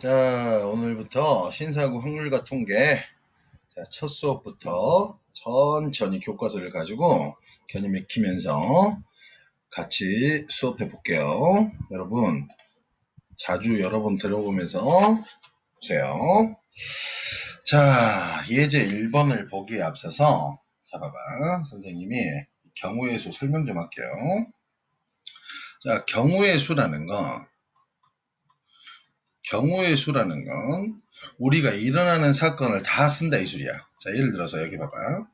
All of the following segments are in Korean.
자, 오늘부터 신사고 확률과 통계, 자, 첫 수업부터 천천히 교과서를 가지고 견인 익히면서 같이 수업해 볼게요. 여러분, 자주 여러 번 들어보면서 보세요. 자, 예제 1번을 보기에 앞서서, 자, 봐봐. 선생님이 경우의 수 설명 좀 할게요. 자, 경우의 수라는 건 우리가 일어나는 사건을 다 쓴다 이 소리야. 자, 예를 들어서 여기 봐봐.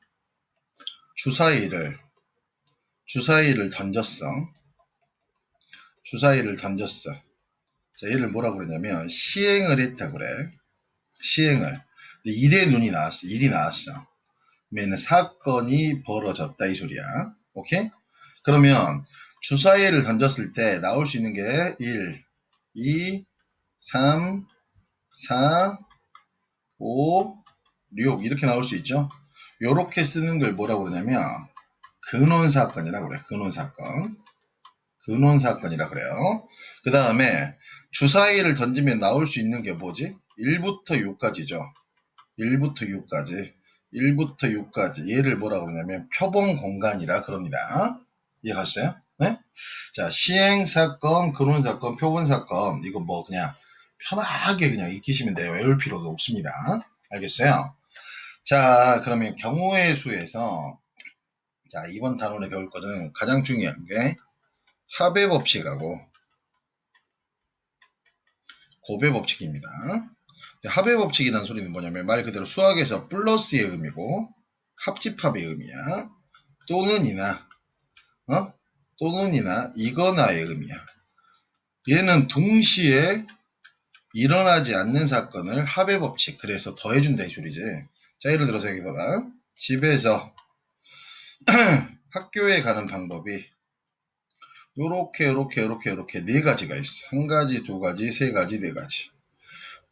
주사위를 던졌어. 자, 얘를 뭐라고 그러냐면 시행을 했다 그래. 시행을. 근데 일이 나왔어. 그러면 사건이 벌어졌다 이 소리야. 오케이? 그러면 주사위를 던졌을 때 나올 수 있는 게 1, 2, 3, 4, 5, 6 이렇게 나올 수 있죠. 요렇게 쓰는 걸 뭐라고 그러냐면 근원사건이라고 그래. 근원사건이라 그래요. 그 다음에 주사위를 던지면 나올 수 있는 게 뭐지? 1부터 6까지죠. 1부터 6까지. 얘를 뭐라고 그러냐면 표본공간이라 그럽니다. 이해가셨어요? 네? 자, 시행사건, 근원사건, 표본사건. 이거 뭐 그냥 편하게 그냥 익히시면 돼요. 외울 필요도 없습니다. 알겠어요? 자, 그러면 경우의 수에서 자, 이번 단원에 배울 것은 가장 중요한 게 합의법칙하고 고배법칙입니다. 합의법칙이라는 소리는 뭐냐면 말 그대로 수학에서 플러스의 의미고 합집합의 의미야. 또는이나 이거나의 의미야. 얘는 동시에 일어나지 않는 사건을 합의법칙, 그래서 더해준다 이 소리지. 자, 예를 들어서 여기 봐봐. 집에서 학교에 가는 방법이 요렇게 네 가지가 있어. 한 가지, 두 가지, 세 가지, 네 가지.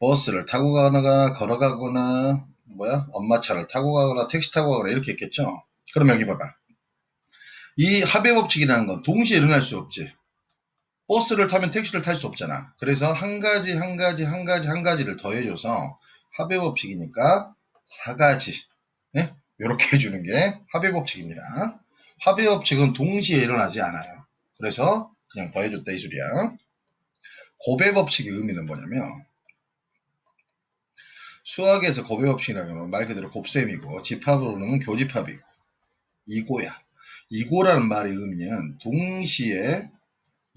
버스를 타고 가거나 걸어가거나 엄마 차를 타고 가거나 택시 타고 가거나 이렇게 있겠죠. 그럼 여기 봐봐. 이 합의법칙이라는 건 동시에 일어날 수 없지. 버스를 타면 택시를 탈 수 없잖아. 그래서 한 가지를 더해줘서 합의법칙이니까 4가지. 네? 이렇게 해주는 게 합의법칙입니다. 합의법칙은 동시에 일어나지 않아요. 그래서 그냥 더해줬다 이 소리야. 고배법칙의 의미는 뭐냐면 수학에서 고배법칙이라면 말 그대로 곱셈이고 집합으로는 교집합이고 이고야. 이고라는 말의 의미는 동시에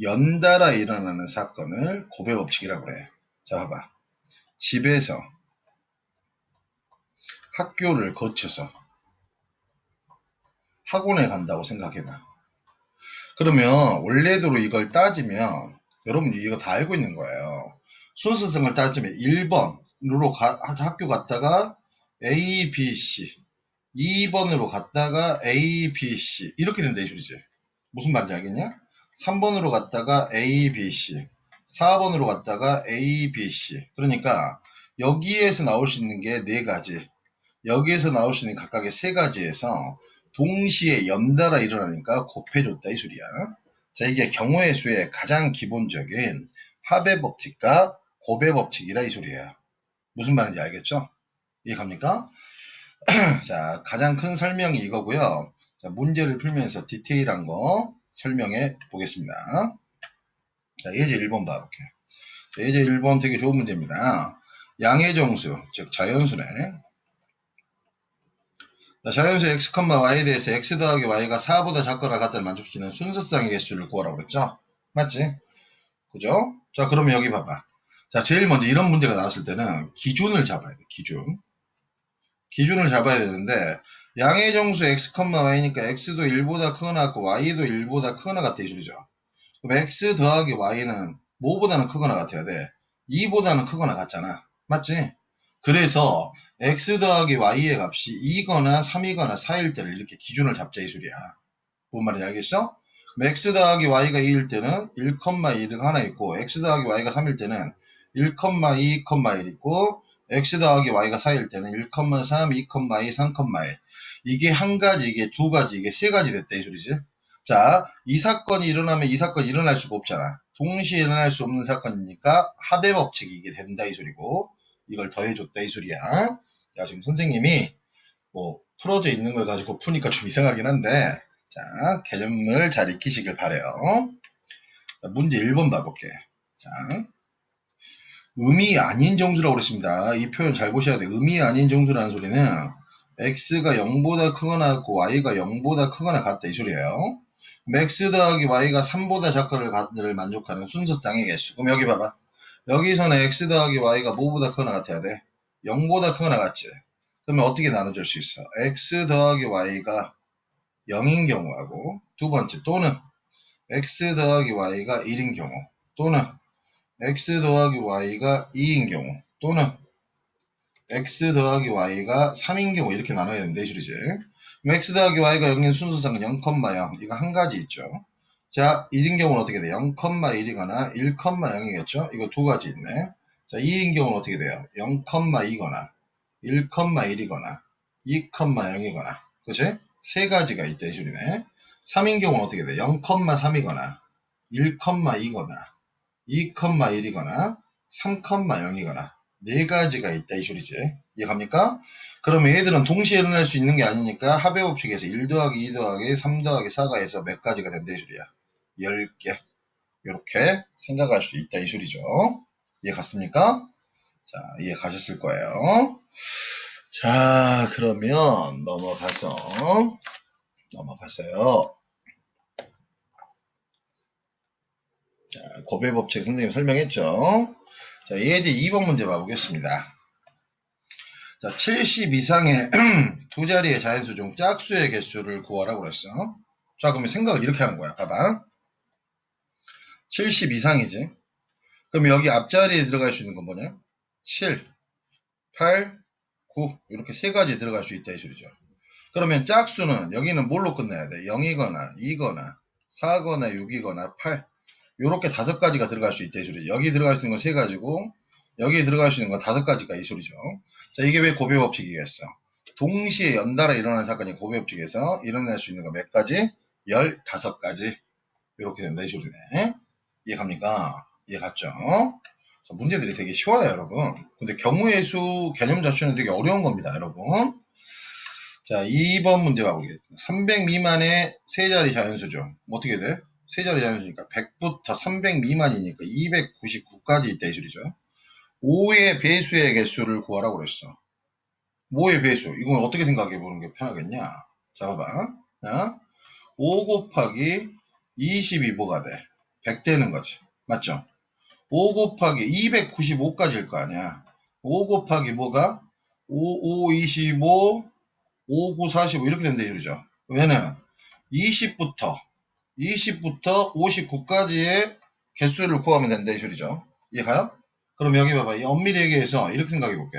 연달아 일어나는 사건을 고배법칙이라고 그래. 자, 봐봐. 집에서 학교를 거쳐서 학원에 간다고 생각해봐. 그러면 원래대로 이걸 따지면 여러분 이거 다 알고 있는 거예요. 순서성을 따지면 1번으로 학교 갔다가 A, B, C 2번으로 갔다가 A, B, C 이렇게 된다 이 소리지. 무슨 말인지 알겠냐? 3번으로 갔다가 A, B, C 4번으로 갔다가 A, B, C 그러니까 여기에서 나올 수 있는 게 4가지 여기에서 나올 수 있는 각각의 3가지에서 동시에 연달아 일어나니까 곱해줬다 이 소리야. 자, 이게 경우의 수의 가장 기본적인 합의법칙과 고배법칙이라 이 소리예요. 무슨 말인지 알겠죠? 이해갑니까? 자, 가장 큰 설명이 이거고요. 자, 문제를 풀면서 디테일한 거 설명해 보겠습니다. 자, 예제 1번 봐볼게요. 자, 예제 1번 되게 좋은 문제입니다. 양의 정수, 즉 자연수네. 자, 자연수 x, y에 대해서 x 더하기 y가 4보다 작거나 같다를 만족시키는 순서쌍의 개수를 구하라고 그랬죠? 맞지? 그죠? 자, 그러면 여기 봐봐. 자, 제일 먼저 이런 문제가 나왔을 때는 기준을 잡아야 돼. 기준을 잡아야 되는데 양의 정수 x, y니까 x도 1보다 크거나 같고 y도 1보다 크거나 같다 이 소리죠. 그럼 x 더하기 y는 뭐보다는 크거나 같아야 돼? 2보다는 크거나 같잖아. 맞지? 그래서 x 더하기 y의 값이 2거나 3이거나 4일 때를 이렇게 기준을 잡자 이 소리야. 뭔 말인지 알겠어? 그럼 x 더하기 y가 2일 때는 1,1가 하나 있고 x 더하기 y가 3일 때는 1,2, 1 있고 x 더하기 y가 4일 때는 1,3, 2,2, 3,1 이게 한 가지, 이게 두 가지, 이게 세 가지 됐다 이 소리지. 자, 이 사건이 일어나면 이 사건이 일어날 수가 없잖아. 동시에 일어날 수 없는 사건이니까 합의 법칙이 이게 된다 이 소리고, 이걸 더해줬다 이 소리야. 야, 지금 선생님이 뭐 풀어져 있는 걸 가지고 푸니까 좀 이상하긴 한데, 자, 개념을 잘 익히시길 바래요. 자, 문제 1번 봐볼게. 자, 음이 아닌 정수라고 그랬습니다. 이 표현 잘 보셔야 돼요. 음이 아닌 정수라는 소리는 x가 0보다 크거나 같고 y가 0보다 크거나 같다 이 소리예요. x 더하기 y가 3보다 작거나를 만족하는 순서쌍의 개수. 그럼 여기 봐봐. 여기서는 x 더하기 y가 뭐보다 크거나 같아야 돼? 0보다 크거나 같지? 그러면 어떻게 나눠줄 수 있어? x 더하기 y가 0인 경우하고, 두 번째 또는 x 더하기 y가 1인 경우, 또는 x 더하기 y가 2인 경우, 또는 x 더하기 y가 3인 경우, 이렇게 나눠야 되는데 이 소리지. 그럼 x 더하기 y가 0인 순서상은 0,0 이거 한 가지 있죠. 자, 1인 경우는 어떻게 돼? 0,1이거나 1,0이겠죠? 이거 두 가지 있네. 자, 2인 경우는 어떻게 돼요? 0,2거나 1,1이거나 2,0이거나, 그치? 세 가지가 있다 이 소리네. 3인 경우는 어떻게 돼? 0,3이거나 1,2거나 2,1이거나 3,0이거나 네 가지가 있다 이 소리지. 이해갑니까? 그러면 얘들은 동시에 일어날 수 있는 게 아니니까 합의 법칙에서 1 더하기 2 더하기 3 더하기 4가 해서 몇 가지가 된다 이 소리야. 10개. 이렇게 생각할 수 있다 이 소리죠. 이해 갔습니까? 자, 이해 가셨을 거예요. 자, 그러면 넘어가서요. 자, 곱의 법칙 선생님 설명했죠. 자, 예제 2번 문제 봐보겠습니다. 자, 70 이상의 두 자리의 자연수 중 짝수의 개수를 구하라고 그랬어. 자, 그러면 생각을 이렇게 하는 거야. 봐봐. 70 이상이지. 그럼 여기 앞자리에 들어갈 수 있는 건 뭐냐? 7, 8, 9 이렇게 세 가지 들어갈 수 있다 이 소리죠. 그러면 짝수는 여기는 뭘로 끝내야 돼? 0이거나 2거나 4거나 6이거나 8 요렇게 다섯 가지가 들어갈 수 있다 이 소리죠. 여기 들어갈 수 있는 건 세 가지고 여기 들어갈 수 있는 건 다섯 가지가 이 소리죠. 자, 이게 왜 곱의 법칙이겠어? 동시에 연달아 일어나는 사건이 곱의 법칙에서 일어날 수 있는 거 몇 가지? 15가지. 이렇게 된다 이 소리네. 이해 갑니까? 이해 갔죠? 자, 문제들이 되게 쉬워요 여러분. 근데 경우의 수 개념 자체는 되게 어려운 겁니다 여러분. 자, 2번 문제 봐보겠습니다. 300 미만의 세 자리 자연수죠. 어떻게 돼? 세 자리 자연수니까 100부터 300 미만이니까 299까지 있다 이 소리죠. 5의 배수의 개수를 구하라고 그랬어. 5의 배수. 이건 어떻게 생각해 보는 게 편하겠냐? 자, 봐봐. 자, 5 곱하기 20이 뭐가 돼? 100 되는 거지. 맞죠? 5 곱하기 295까지일 거 아니야. 5 곱하기 뭐가? 5, 5, 25, 5, 9, 45 이렇게 된다 이러죠. 왜냐면 20부터 59까지의 개수를 구하면 된다 이 소리죠. 이해가요? 그럼 여기 봐봐. 이 엄밀히 얘기해서 이렇게 생각해 볼게.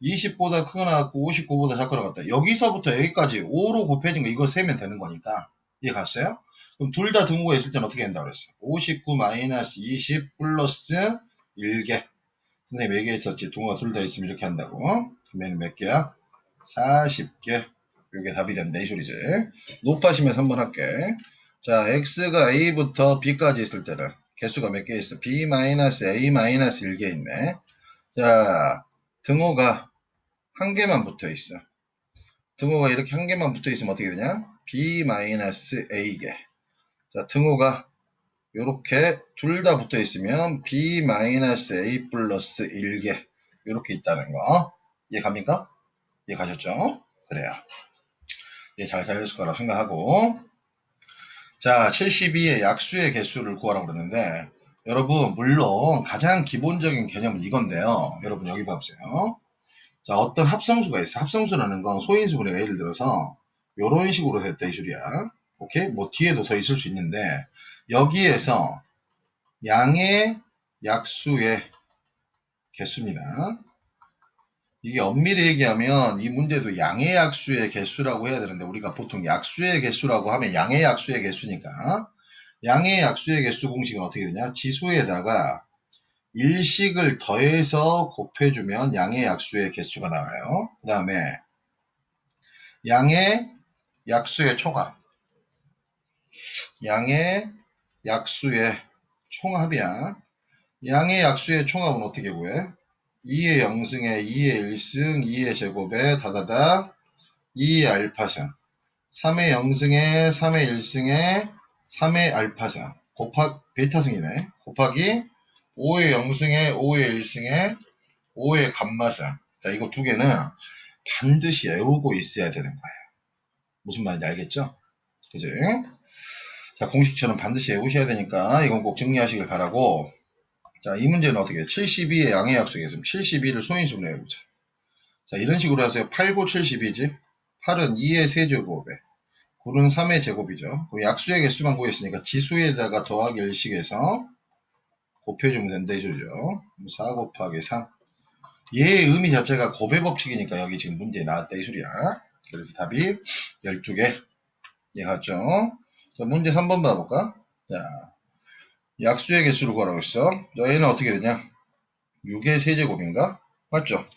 20보다 크거나 같고 59보다 작거나 같다. 여기서부터 여기까지 5로 곱해진 거 이거 세면 되는 거니까. 이해 갔어요? 그럼 둘 다 등호가 있을 때는 어떻게 된다고 그랬어요? 59 마이너스 20 플러스 1개. 선생님 얘기했었지. 등호가 둘 다 있으면 이렇게 한다고. 그러면 몇 개야? 40개. 이게 답이 된다 이 소리지. 높아지면서 한번 할게. 자, x가 a부터 b까지 있을 때는 개수가 몇 개 있어? b 마이너스 a 마이너스 1개 있네. 자, 등호가 한 개만 붙어 있어. 등호가 이렇게 한 개만 붙어 있으면 어떻게 되냐? b 마이너스 a개. 자, 등호가 이렇게 둘 다 붙어 있으면 b 마이너스 a 플러스 1개. 이렇게 있다는 거. 이해 갑니까? 이해 가셨죠? 그래요. 예, 잘 가셨을 거라고 생각하고. 자, 72의 약수의 개수를 구하라고 그러는데, 여러분, 물론 가장 기본적인 개념은 이건데요. 여러분, 여기 봐보세요. 자, 어떤 합성수가 있어. 합성수라는 건 소인수분해가 예를 들어서, 요런 식으로 됐다, 이 소리야. 오케이? 뭐, 뒤에도 더 있을 수 있는데, 여기에서 양의 약수의 개수입니다. 이게 엄밀히 얘기하면 이 문제도 양의 약수의 개수라고 해야 되는데 우리가 보통 약수의 개수라고 하면 양의 약수의 개수니까 양의 약수의 개수 공식은 어떻게 되냐? 지수에다가 일식을 더해서 곱해주면 양의 약수의 개수가 나와요. 그 다음에 양의 약수의 초과, 양의 약수의 총합이야. 양의 약수의 총합은 어떻게 구해? 2의 0승에 2의 1승, 2의 제곱에 다다다 2의 알파승, 3의 0승에 3의 1승에 3의 알파승 베타승이네. 곱하기 5의 0승에 5의 1승에 5의 감마승. 자, 이거 두 개는 반드시 외우고 있어야 되는 거예요. 무슨 말인지 알겠죠? 그지? 자, 공식처럼 반드시 외우셔야 되니까 이건 꼭 정리하시길 바라고. 자, 이 문제는 어떻게 해? 72의 양의 약속이 있으면 72를 소인수분해 해보자. 자, 이런 식으로 하세요. 8, 9, 72지? 8은 2의 세제곱에 9는 3의 제곱이죠. 약수의 개수만 구했으니까 지수에다가 더하기 1씩해서 곱해주면 된다 이 소리죠. 4 곱하기 3. 얘의 의미 자체가 곱의 법칙이니까 여기 지금 문제에 나왔다 이 소리야. 그래서 답이 12개. 이해갔죠? 자, 문제 3번 봐볼까? 자, 약수의 개수를 구하라고 했어. 자, 얘는 어떻게 되냐? 6의 세제곱인가? 맞죠?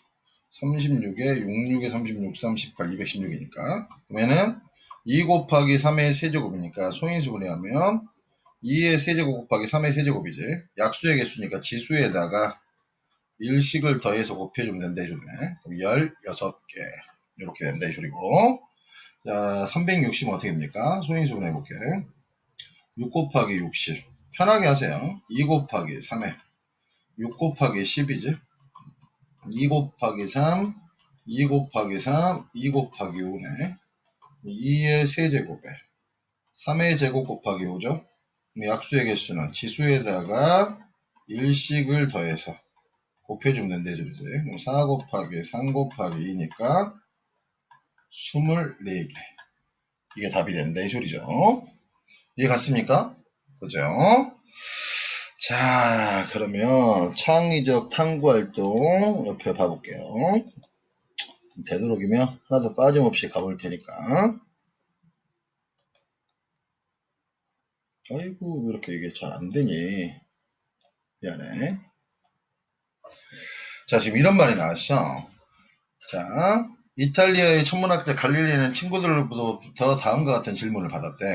36에 66에 36, 38, 216이니까. 그러면은 2 곱하기 3의 세제곱이니까 소인수분해 하면 2의 세제곱 곱하기 3의 세제곱이지. 약수의 개수니까 지수에다가 일식을 더해서 곱해주면 된다 이 소리네. 그럼 16개. 이렇게 된다 이 소리고. 자, 360은 어떻게 됩니까? 소인수분해 해볼게. 6 곱하기 60. 편하게 하세요. 2 곱하기 3에 6 곱하기 10이지. 2 곱하기 3, 2 곱하기 3, 2 곱하기 5네. 2의 세제곱에 3의 제곱 곱하기 5죠. 약수의 개수는 지수에다가 일식을 더해서 곱해주면 된다. 그럼 4 곱하기 3 곱하기 2니까 24개. 이게 답이 된다. 이 소리죠. 이해 갔습니까? 그죠? 자, 그러면 창의적 탐구활동 옆에 봐볼게요. 되도록이면 하나도 빠짐없이 가볼 테니까. 아이고, 왜 이렇게 이게 잘 안 되니? 미안해. 자, 지금 이런 말이 나왔어. 자, 이탈리아의 천문학자 갈릴리는 친구들로부터 다음과 같은 질문을 받았대.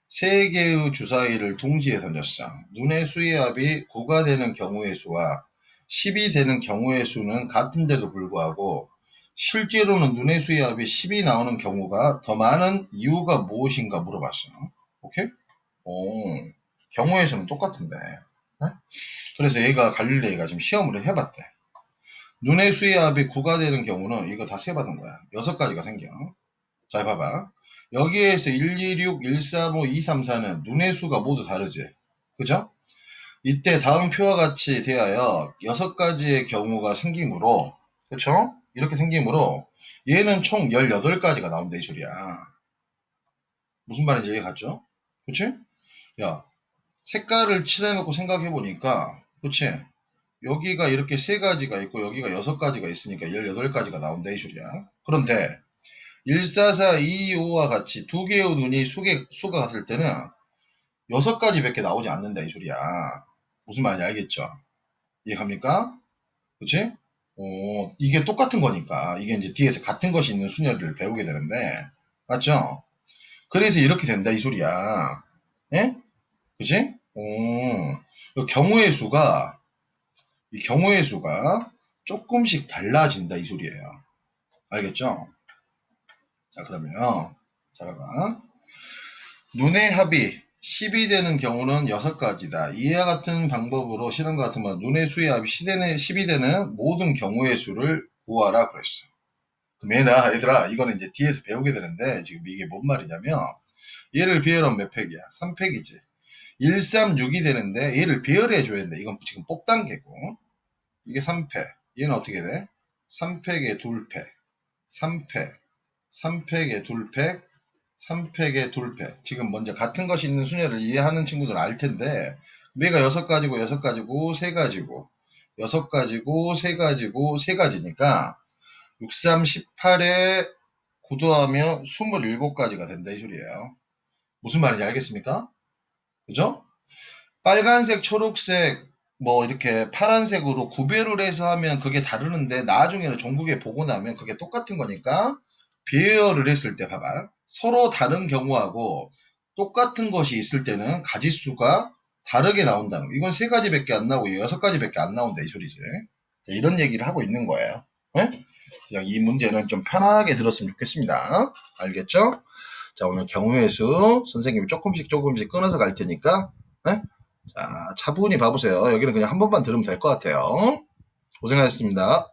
세 개의 주사위를 동시에 던졌어. 눈의 수의 합이 9가 되는 경우의 수와 10이 되는 경우의 수는 같은데도 불구하고 실제로는 눈의 수의 합이 10이 나오는 경우가 더 많은 이유가 무엇인가 물어봤어. 오케이? 경우의 수는 똑같은데. 네? 그래서 얘가 갈릴레이가 지금 시험을 해봤대. 눈의 수의 합이 9가 되는 경우는 이거 다 세받은 거야. 6가지가 생겨. 자, 봐봐. 여기에서 126, 135, 234는 눈의 수가 모두 다르지. 그죠? 이때 다음 표와 같이 대하여 6가지의 경우가 생기므로, 그쵸? 이렇게 생기므로 얘는 총 18가지가 나온다 이 소리야. 무슨 말인지 이해 갔죠? 그치? 야, 색깔을 칠해놓고 생각해보니까, 그치? 여기가 이렇게 3가지가 있고 여기가 6가지가 있으니까 18가지가 나온다 이 소리야. 그런데 144, 225와 같이 두 개의 눈이 수가 같을 때는 6가지밖에 나오지 않는다 이 소리야. 무슨 말인지 알겠죠? 이해갑니까? 그치? 이게 똑같은 거니까 이게 이제 뒤에서 같은 것이 있는 순열을 배우게 되는데 맞죠? 그래서 이렇게 된다 이 소리야. 예? 그치? 이 경우의 수가 조금씩 달라진다 이 소리예요. 알겠죠? 자, 그러면 자, 봐봐. 눈의 합이 10이 되는 경우는 6가지다. 이와 같은 방법으로 실험과 같으면 눈의 수의 합이 10이 되는 모든 경우의 수를 구하라 그랬어. 그럼 얘들아 이거는 이제 뒤에서 배우게 되는데 지금 이게 뭔 말이냐면 얘를 비열하면 몇 팩이야? 3팩이지. 136이 되는데 얘를 비열해 줘야 된다. 이건 지금 뽑단계고 이게 3팩. 얘는 어떻게 돼? 3팩에 2팩, 3팩, 3팩에 2팩, 3팩에 2팩. 지금 먼저 같은 것이 있는 순열을 이해하는 친구들은 알 텐데, 얘가 6가지고, 6가지고, 3가지고, 6가지고, 3가지고, 3가지니까, 6, 3, 18에 9 더하면 27가지가 된다, 이 소리예요. 무슨 말인지 알겠습니까? 그죠? 빨간색, 초록색, 뭐 이렇게 파란색으로 구별을 해서 하면 그게 다르는데 나중에는 종국에 보고 나면 그게 똑같은 거니까 비교를 했을 때 봐봐. 서로 다른 경우하고 똑같은 것이 있을 때는 가지수가 다르게 나온다는 거. 이건 3가지밖에 안 나오고 6가지밖에 안 나온다 이 소리지. 자, 이런 얘기를 하고 있는 거예요. 네? 그냥 이 문제는 좀 편하게 들었으면 좋겠습니다. 알겠죠? 자, 오늘 경우의 수 선생님이 조금씩 끊어서 갈 테니까 네? 자, 차분히 봐보세요. 여기는 그냥 한 번만 들으면 될 것 같아요. 고생하셨습니다.